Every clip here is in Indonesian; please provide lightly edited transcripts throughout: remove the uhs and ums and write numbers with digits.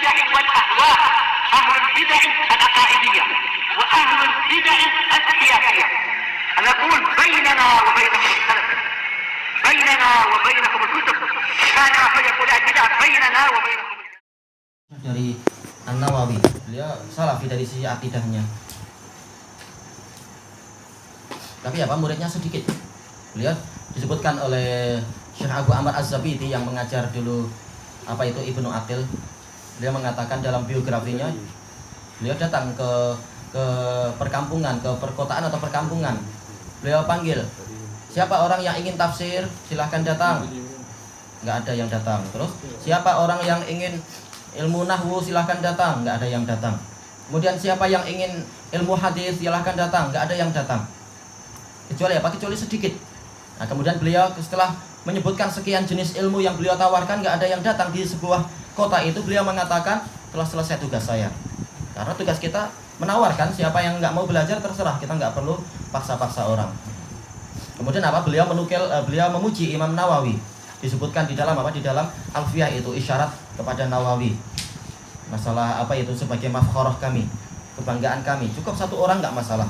البدع والأهواء، أهل البدع العقائدية وأهل البدع السياسية. نقول بيننا وبينكم السلف، بيننا وبينكم الكتب، كان فيقول البدع بيننا وبينكم. Dari An-Nawawi, beliau salafi dari sisi akidahnya. Tapi apa muridnya sedikit. Beliau disebutkan oleh Syekh Abu Amr Az-Zabidi yang mengajar dulu apa itu Ibnu Aqil. Beliau mengatakan dalam biografinya, beliau datang ke perkampungan, ke perkotaan atau perkampungan. Beliau panggil, siapa orang yang ingin tafsir, silahkan datang. Nggak ada yang datang. Terus siapa orang yang ingin ilmu nahwu, silahkan datang. Nggak ada yang datang. Kemudian siapa yang ingin ilmu hadis, silahkan datang. Nggak ada yang datang. Kecuali apa? Kecuali sedikit. Nah, kemudian beliau setelah menyebutkan sekian jenis ilmu yang beliau tawarkan, nggak ada yang datang di sebuah kota itu. Beliau mengatakan, telah selesai tugas saya. Karena tugas kita menawarkan, siapa yang nggak mau belajar terserah, kita nggak perlu paksa-paksa orang. Kemudian apa? Beliau memuji Imam Nawawi. Disebutkan di dalam apa? Di dalam Alfiyah itu isyarat kepada Nawawi. Masalah apa itu sebagai mafkharah kami, kebanggaan kami. Cukup satu orang nggak masalah.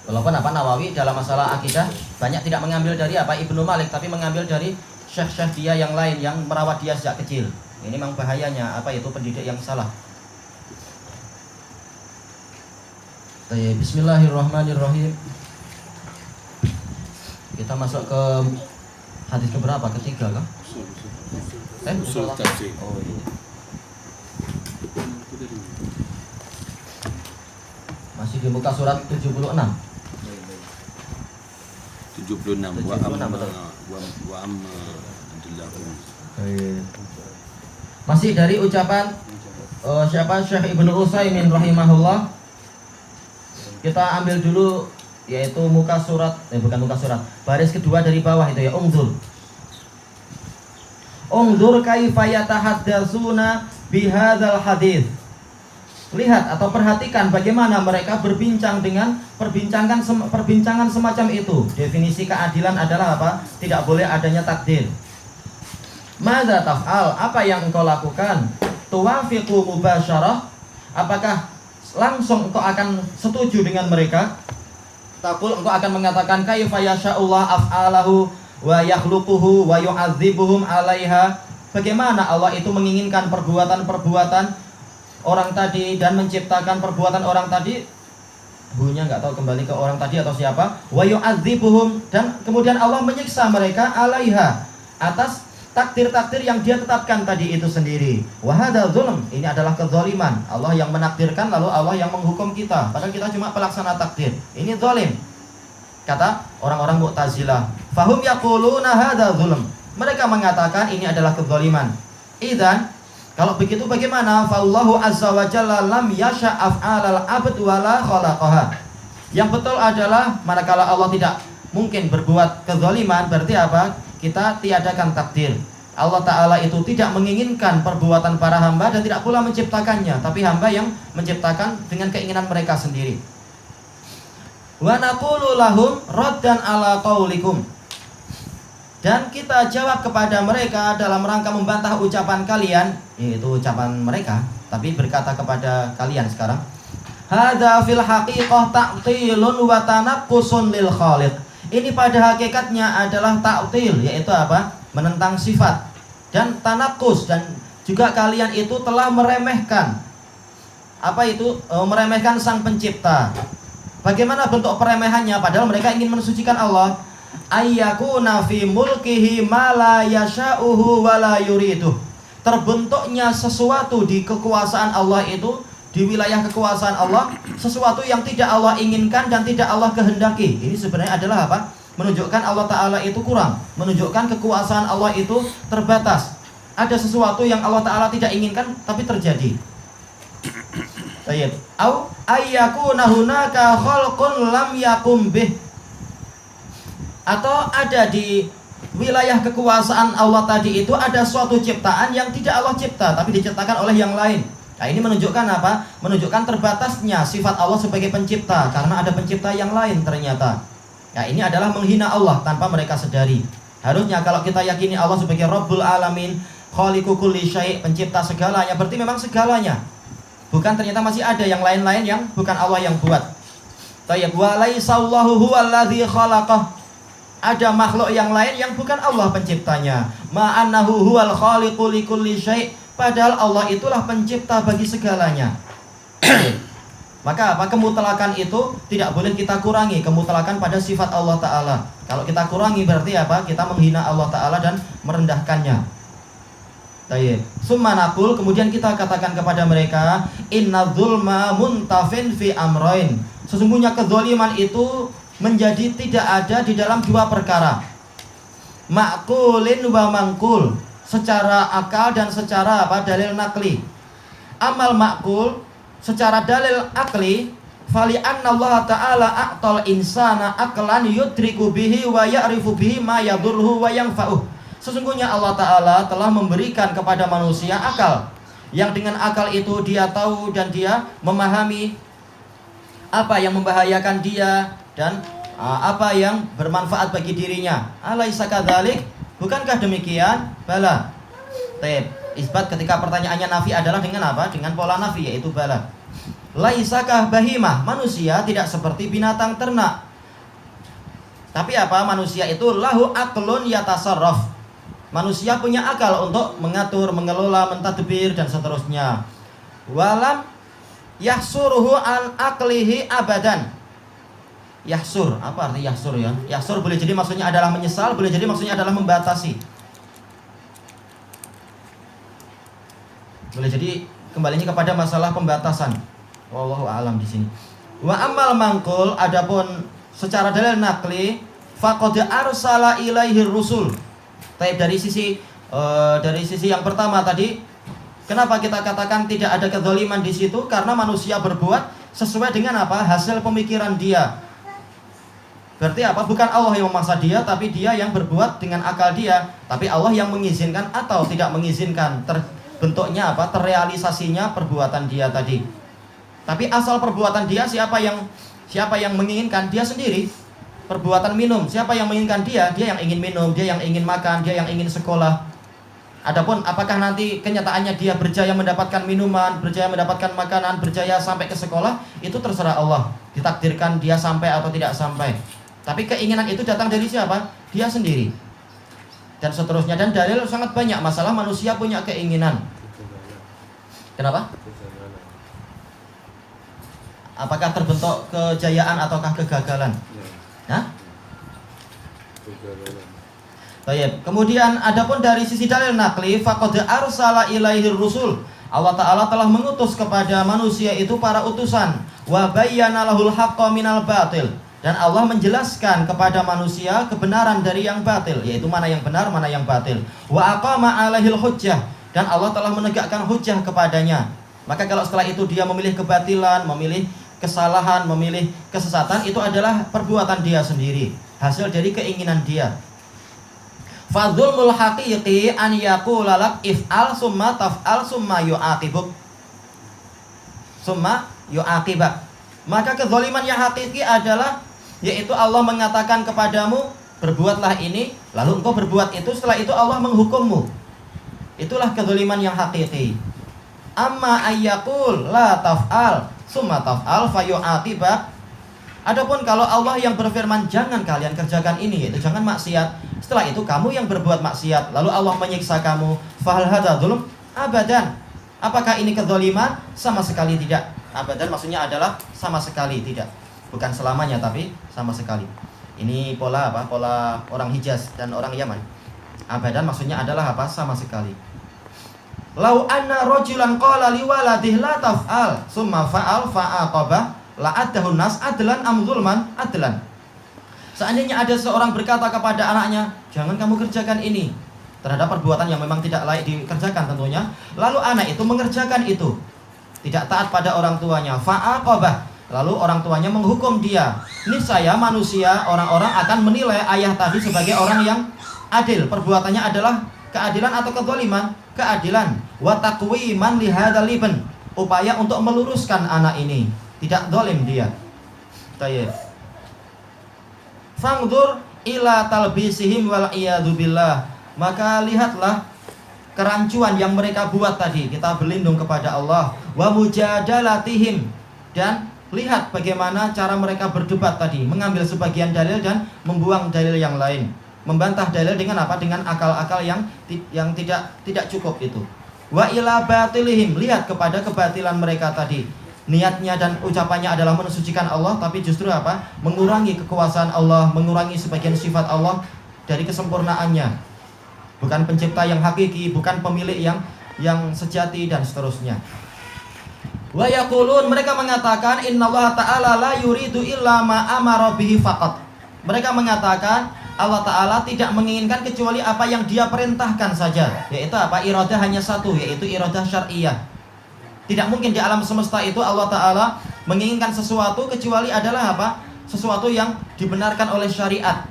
Walaupun apa Nawawi dalam masalah akidah banyak tidak mengambil dari apa Ibnu Malik, tapi mengambil dari syekh-syekh dia yang lain yang merawat dia sejak kecil. Ini memang bahayanya apa itu pendidik yang salah. Bismillahirrahmanirrahim. Kita masuk ke hadis keberapa? Ketiga kah? Usul tafsir. Oh iya. Masih di muka surat 76. 76 wa amma Masih dari ucapan siapa? Syekh Ibnu Utsaimin rahimahullah. Kita ambil dulu yaitu muka surat, bukan muka surat, baris kedua dari bawah itu ya, ungzur kaifa yatahaddatsuna bihadzal hadis. Lihat atau perhatikan bagaimana mereka berbincang dengan perbincangan semacam itu. Definisi keadilan adalah apa? Tidak boleh adanya takdir. Madza taf'al? Apa yang engkau lakukan? Tuwafiqu mubasyarah? Apakah langsung engkau akan setuju dengan mereka? Takul, engkau akan mengatakan kaifa yasha'ullah af'alahu wa yakhluquhu wa yu'adzibuhum 'alaiha. Bagaimana Allah itu menginginkan perbuatan-perbuatan orang tadi dan menciptakan perbuatan orang tadi. Bunya nggak tahu kembali ke orang tadi atau siapa. Wa yu'adzibuhum, dan kemudian Allah menyiksa mereka 'alaiha, atas takdir-takdir yang dia tetapkan tadi itu sendiri. Wa hadzal zulm, ini adalah kezaliman. Allah yang menakdirkan lalu Allah yang menghukum kita, padahal kita cuma pelaksana takdir. Ini zalim. Kata orang-orang Mu'tazilah, fahum yaquluna hadzal zulm. Mereka mengatakan ini adalah kezaliman. Idzan, kalau begitu bagaimana? Fallahu azza wa jalla lam yasha af'alal abd wala khalaqaha. Yang betul adalah manakala Allah tidak mungkin berbuat kezaliman, berarti apa? Kita tiadakan takdir. Allah Ta'ala itu tidak menginginkan perbuatan para hamba dan tidak pula menciptakannya, tapi hamba yang menciptakan dengan keinginan mereka sendiri. Wa naqulu lahum raddan ala qaulikum. Dan kita jawab kepada mereka dalam rangka membantah ucapan kalian, yaitu ucapan mereka, tapi berkata kepada kalian sekarang. Hadza fil haqiqah ta'tilun wa tanaqqusun lil khaliq. Ini pada hakikatnya adalah ta'til, yaitu apa? Menentang sifat, dan tanakus, dan juga kalian itu telah meremehkan apa itu? Meremehkan sang pencipta. Bagaimana bentuk peremehannya? Padahal mereka ingin mensucikan Allah. Ayyakuna fi mulkihi ma la yasha'uhu wa la yuriduh. Terbentuknya sesuatu di kekuasaan Allah itu, di wilayah kekuasaan Allah, sesuatu yang tidak Allah inginkan dan tidak Allah kehendaki. Ini sebenarnya adalah apa? Menunjukkan Allah Ta'ala itu kurang, menunjukkan kekuasaan Allah itu terbatas. Ada sesuatu yang Allah Ta'ala tidak inginkan tapi terjadi. Baik. Au ayyakuna hunaka khalqun lam yakum bih. Atau ada di wilayah kekuasaan Allah tadi itu ada suatu ciptaan yang tidak Allah cipta tapi diciptakan oleh yang lain. Nah, ini menunjukkan apa? Menunjukkan terbatasnya sifat Allah sebagai pencipta, karena ada pencipta yang lain ternyata. Nah, ini adalah menghina Allah tanpa mereka sadari. Harusnya kalau kita yakini Allah sebagai Rabbul Alamin, Khaliqu kulli syai', pencipta segalanya, berarti memang segalanya. Bukan ternyata masih ada yang lain-lain yang bukan Allah yang buat. Tayyib, wa laisallahu huwallazi khalaqah. Ada makhluk yang lain yang bukan Allah penciptanya. Ma'annahu huwal khaliqu likulli syai'. Padahal Allah itulah pencipta bagi segalanya. Maka apa? Kemutlakan itu tidak boleh kita kurangi. Kemutlakan pada sifat Allah Ta'ala. Kalau kita kurangi berarti apa? Kita menghina Allah Ta'ala dan merendahkannya. Tayyib. Summa naqul, kemudian kita katakan kepada mereka, inna dzulma muntafin fi amroin. Sesungguhnya kezaliman itu menjadi tidak ada di dalam dua perkara. Ma'kulin wa mangkul, secara akal dan secara apa? Dalil nakli. Amal ma'kul, secara dalil akli, fali anna Allah Ta'ala a'tal insana aqlan yudriku bihi wa ya'rifu bihi ma yadurruhu wa yanfa'uh. Sesungguhnya Allah Ta'ala telah memberikan kepada manusia akal, yang dengan akal itu dia tahu dan dia memahami apa yang membahayakan dia dan apa yang bermanfaat bagi dirinya. Alaisa kadzalik? Bukankah demikian? Bala. Taib. Isbat ketika pertanyaannya nafi adalah dengan apa? Dengan pola nafi, yaitu bala. Laisakah bahimah? Manusia tidak seperti binatang ternak. Tapi apa? Manusia itu lahu aqlun yatasarraf. Manusia punya akal untuk mengatur, mengelola, mentadbir dan seterusnya. Walam yahsuruhu an aqlihi abadan. Yahsur, apa arti yahsur ya? Yahsur boleh jadi maksudnya adalah menyesal, boleh jadi maksudnya adalah membatasi. Boleh jadi kembalinya kepada masalah pembatasan. Wallahu a'lam di sini. Wa amal mangkul, adapun secara dalil nakli, faqad arsala ilaihi rusul. Tapi dari sisi yang pertama tadi, kenapa kita katakan tidak ada kezaliman di situ? Karena manusia berbuat sesuai dengan apa? Hasil pemikiran dia. Berarti apa? Bukan Allah yang memaksa dia, tapi dia yang berbuat dengan akal dia. Tapi Allah yang mengizinkan atau tidak mengizinkan terbentuknya apa? Terrealisasinya perbuatan dia tadi. Tapi asal perbuatan dia siapa yang menginginkan? Dia sendiri. Perbuatan minum, siapa yang menginginkan dia? Dia yang ingin minum, dia yang ingin makan, dia yang ingin sekolah. Adapun apakah nanti kenyataannya dia berjaya mendapatkan minuman, berjaya mendapatkan makanan, berjaya sampai ke sekolah, itu terserah Allah. Ditakdirkan dia sampai atau tidak sampai. Tapi keinginan itu datang dari siapa? Dia sendiri. Dan seterusnya. Dan dalil sangat banyak. Masalah manusia punya keinginan. Kenapa? Apakah terbentuk kejayaan ataukah kegagalan? Hah? Baik. Kemudian adapun dari sisi dalil nakli, faqad arsala ilaihi rusul. Allah Ta'ala telah mengutus kepada manusia itu para utusan. Wa bayyana lahul haqqa minal batil. Dan Allah menjelaskan kepada manusia kebenaran dari yang batil, yaitu mana yang benar, mana yang batil. Wa aqama alaihil hujjah. Dan Allah telah menegakkan hujjah kepadanya. Maka kalau setelah itu dia memilih kebatilan, memilih kesalahan, memilih kesesatan, itu adalah perbuatan dia sendiri, hasil dari keinginan dia. Fadzulmul haqiqi an yaqula lak if'al summa taf'al summa yu'aqibuk summa yu'aqibak. Maka kezaliman yang hakiki adalah yaitu Allah mengatakan kepadamu berbuatlah ini, lalu engkau berbuat itu, setelah itu Allah menghukummu. Itulah kezaliman yang hakiki. Amma ayyaqul la taf'al summa taf'al fayu'aqibak. Adapun kalau Allah yang berfirman jangan kalian kerjakan ini, yaitu jangan maksiat, setelah itu kamu yang berbuat maksiat, lalu Allah menyiksa kamu, fahal hadza dzulm? Abadan. Apakah ini kezaliman? Sama sekali tidak. Abadan maksudnya adalah sama sekali tidak. Bukan selamanya tapi sama sekali. Ini pola apa? Pola orang Hijaz dan orang Yaman. Abadan maksudnya adalah apa? Sama sekali. Lau anna rajulan qala liwaladih la taf'al summa fa'al fa'aqaba la'adahu nas adlan am zulman adlan. Seandainya ada seorang berkata kepada anaknya, jangan kamu kerjakan ini, terhadap perbuatan yang memang tidak layak dikerjakan tentunya, lalu anak itu mengerjakan itu, tidak taat pada orang tuanya, fa'aqabah, lalu orang tuanya menghukum dia, niscaya manusia, orang-orang akan menilai ayah tadi sebagai orang yang adil. Perbuatannya adalah keadilan atau kezaliman? Keadilan. Wa taqwiman li hadzal ibn, upaya untuk meluruskan anak ini, tidak zalim dia. Tayyib. Fangdur ila talbisihim wal iyadzubillah. Maka lihatlah kerancuan yang mereka buat tadi. Kita berlindung kepada Allah. Wa mujadalatihim, dan lihat bagaimana cara mereka berdebat tadi, mengambil sebagian dalil dan membuang dalil yang lain, membantah dalil dengan apa? Dengan akal-akal yang tidak cukup itu. Wa ila batilihim, lihat kepada kebatilan mereka tadi. Niatnya dan ucapannya adalah mensucikan Allah, tapi justru apa? Mengurangi kekuasaan Allah, mengurangi sebagian sifat Allah dari kesempurnaannya. Bukan pencipta yang hakiki, bukan pemilik yang sejati, dan seterusnya. Wa yaqulun, mereka mengatakan innallaha ta'ala la yuridu illa ma amara bihi faqat. Mereka mengatakan Allah Ta'ala tidak menginginkan kecuali apa yang Dia perintahkan saja, yaitu apa? Iradah hanya satu, yaitu iradah syar'iyah. Tidak mungkin di alam semesta itu Allah Ta'ala menginginkan sesuatu kecuali adalah apa? Sesuatu yang dibenarkan oleh syariat.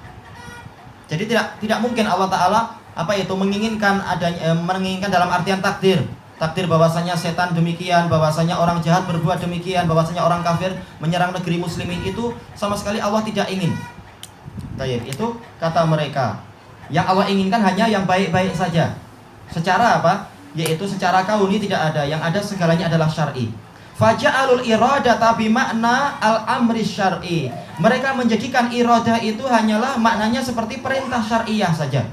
Jadi tidak mungkin Allah Ta'ala menginginkan dalam artian takdir bahwasanya setan demikian, bahwasanya orang jahat berbuat demikian, bahwasanya orang kafir menyerang negeri muslimin, itu sama sekali Allah tidak ingin. Baik, itu kata mereka. Yang Allah inginkan hanya yang baik-baik saja. Secara apa? Yaitu secara kauni tidak ada, yang ada segalanya adalah syar'i. Faja'alul iradata bimakna al-amri syar'i. Mereka menjadikan iradah itu hanyalah maknanya seperti perintah syar'iyah saja.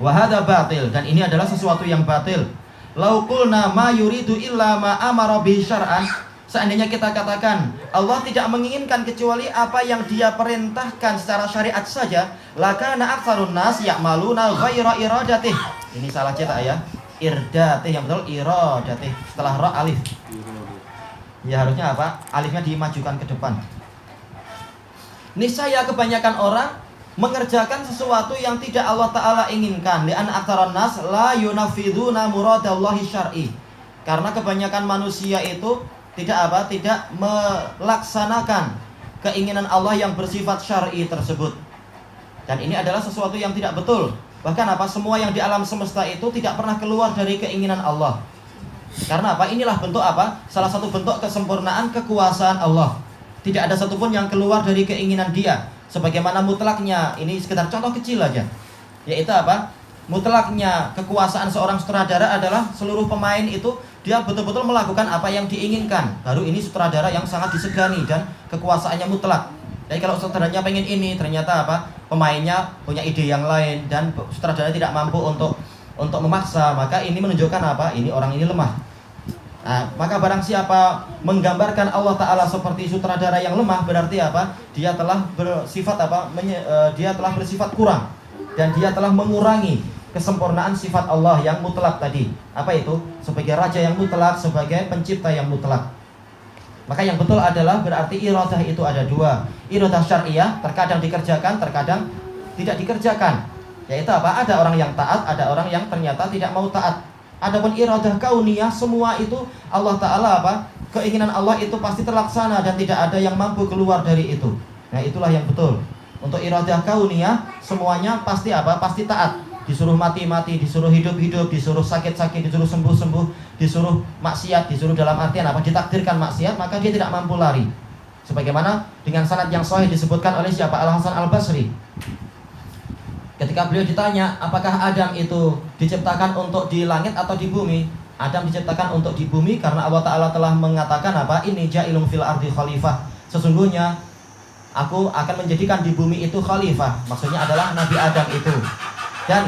Wa hadza batil, dan ini adalah sesuatu yang batil. Lau qulna ma yuridu illa ma amara bihi syar'an. Seandainya kita katakan Allah tidak menginginkan kecuali apa yang Dia perintahkan secara syariat saja, lakana aktsarun nas ya'maluna ghaira iradatih. Ini salah cetak ya. Irdatih, yang betul iradatih. Setelah ra alif. Ya harusnya apa? Alifnya dimajukan ke depan. Niscaya kebanyakan orang mengerjakan sesuatu yang tidak Allah Ta'ala inginkan. Li'an aktsarun nas la yunafiduna muradallahi syar'i. Karena kebanyakan manusia itu tidak melaksanakan keinginan Allah yang bersifat syar'i tersebut. Dan ini adalah sesuatu yang tidak betul. Bahkan semua yang di alam semesta itu tidak pernah keluar dari keinginan Allah. Karena inilah bentuk salah satu bentuk kesempurnaan kekuasaan Allah. Tidak ada satupun yang keluar dari keinginan Dia. Sebagaimana mutlaknya, ini sekedar contoh kecil aja, yaitu mutlaknya kekuasaan seorang sutradara adalah seluruh pemain itu dia betul-betul melakukan apa yang diinginkan. Baru ini sutradara yang sangat disegani dan kekuasaannya mutlak. Jadi kalau sutradaranya pengen ini, ternyata pemainnya punya ide yang lain dan sutradara tidak mampu untuk memaksa, maka ini menunjukkan ini orang ini lemah. Nah, maka barang siapa menggambarkan Allah Ta'ala seperti sutradara yang lemah, berarti dia telah bersifat dia telah bersifat kurang, dan dia telah mengurangi kesempurnaan sifat Allah yang mutlak tadi. Apa itu? Sebagai raja yang mutlak, sebagai pencipta yang mutlak. Maka yang betul adalah berarti iradah itu ada dua. Iradah syar'iyah terkadang dikerjakan, terkadang tidak dikerjakan. Yaitu ada orang yang taat, ada orang yang ternyata tidak mau taat. Adapun iradah kauniyah, semua itu Allah Ta'ala keinginan Allah itu pasti terlaksana dan tidak ada yang mampu keluar dari itu. Nah, itulah yang betul. Untuk iradah kauniyah semuanya pasti pasti taat. Disuruh mati-mati, disuruh hidup-hidup, disuruh sakit-sakit, disuruh sembuh-sembuh, disuruh maksiat, disuruh dalam artian ditakdirkan maksiat, maka dia tidak mampu lari. Sebagaimana dengan sanad yang sahih disebutkan oleh siapa? Al-Hasan Al-Basri. Ketika beliau ditanya, apakah Adam itu diciptakan untuk di langit atau di bumi? Adam diciptakan untuk di bumi karena Allah Ta'ala telah mengatakan Inni ja'ilun fil ardi khalifah. Sesungguhnya aku akan menjadikan di bumi itu khalifah. Maksudnya adalah Nabi Adam itu. Dan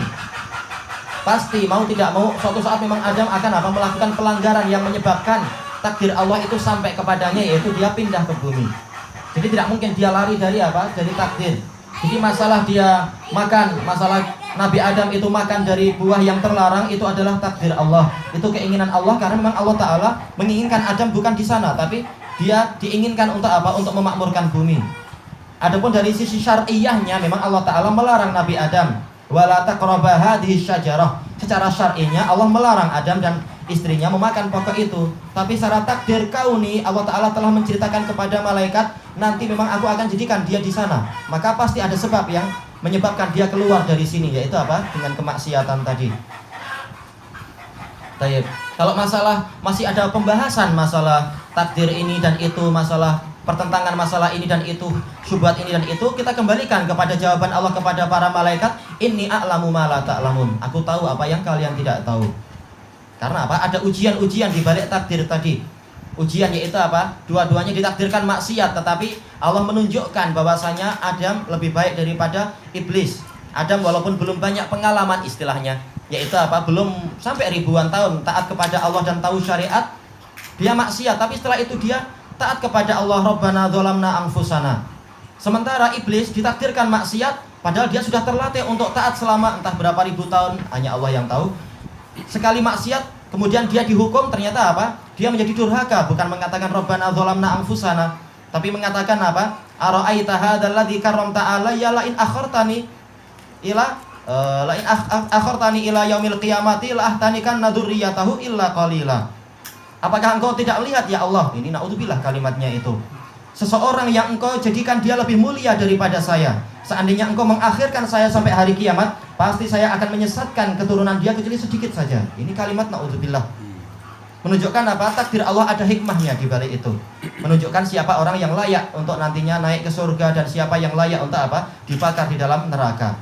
pasti mau tidak mau suatu saat memang Adam akan melakukan pelanggaran yang menyebabkan takdir Allah itu sampai kepadanya, yaitu dia pindah ke bumi. Jadi tidak mungkin dia lari dari dari takdir. Jadi masalah dia makan, masalah Nabi Adam itu makan dari buah yang terlarang, itu adalah takdir Allah. Itu keinginan Allah, karena memang Allah Ta'ala menginginkan Adam bukan di sana, tapi dia diinginkan untuk Untuk memakmurkan bumi. Adapun dari sisi syar'iyahnya, memang Allah Ta'ala melarang Nabi Adam, wala taqraba hadhihi syajarah. Secara syar'inya Allah melarang Adam dan istrinya memakan pokok itu. Tapi secara takdir kauni, Allah Ta'ala telah menceritakan kepada malaikat, nanti memang aku akan jadikan dia di sana. Maka pasti ada sebab yang menyebabkan dia keluar dari sini, yaitu dengan kemaksiatan tadi. Tayyib. Kalau masalah masih ada pembahasan masalah takdir ini dan itu, masalah pertentangan masalah ini dan itu, syubhat ini dan itu, kita kembalikan kepada jawaban Allah kepada para malaikat, inni a'lamu ma la ta'lamun. Aku tahu apa yang kalian tidak tahu. Karena apa? Ada ujian-ujian di balik takdir tadi. Ujian yaitu apa? Dua-duanya ditakdirkan maksiat, tetapi Allah menunjukkan bahwasanya Adam lebih baik daripada iblis. Adam walaupun belum banyak pengalaman istilahnya, yaitu apa? Belum sampai ribuan tahun taat kepada Allah dan tahu syariat, dia maksiat, tapi setelah itu dia taat kepada Allah. Rabbana dzalamna anfusana. Sementara iblis ditakdirkan maksiat, padahal dia sudah terlatih untuk taat selama entah berapa ribu tahun, hanya Allah yang tahu. Sekali maksiat, kemudian dia dihukum, ternyata apa? Dia menjadi durhaka, bukan mengatakan Rabbana dzalamna anfusana, tapi mengatakan apa? Ara'aita hadzal ladzi karramta alayya la in akhartani ila yaumil qiyamati la ahtanikan dzurriyyatahu illa qalila. Apakah engkau tidak melihat ya Allah? Ini naudzubillah kalimatnya itu. Seseorang yang engkau jadikan dia lebih mulia daripada saya. Seandainya engkau mengakhirkan saya sampai hari kiamat, pasti saya akan menyesatkan keturunan dia kecuali sedikit saja. Ini kalimat naudzubillah. Menunjukkan apa? Takdir Allah ada hikmahnya di balik itu. Menunjukkan siapa orang yang layak untuk nantinya naik ke surga dan siapa yang layak untuk apa? Dibakar di dalam neraka.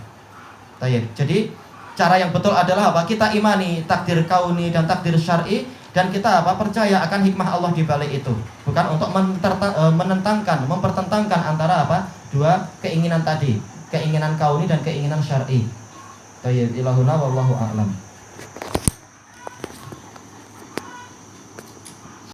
Jadi cara yang betul adalah apa? Kita imani takdir kauni dan takdir syar'i, dan kita apa? Percaya akan hikmah Allah di balik itu. Bukan untuk mempertentangkan antara apa? Dua keinginan tadi, keinginan kauni dan keinginan syar'i. Ilahuna wallahu a'lam.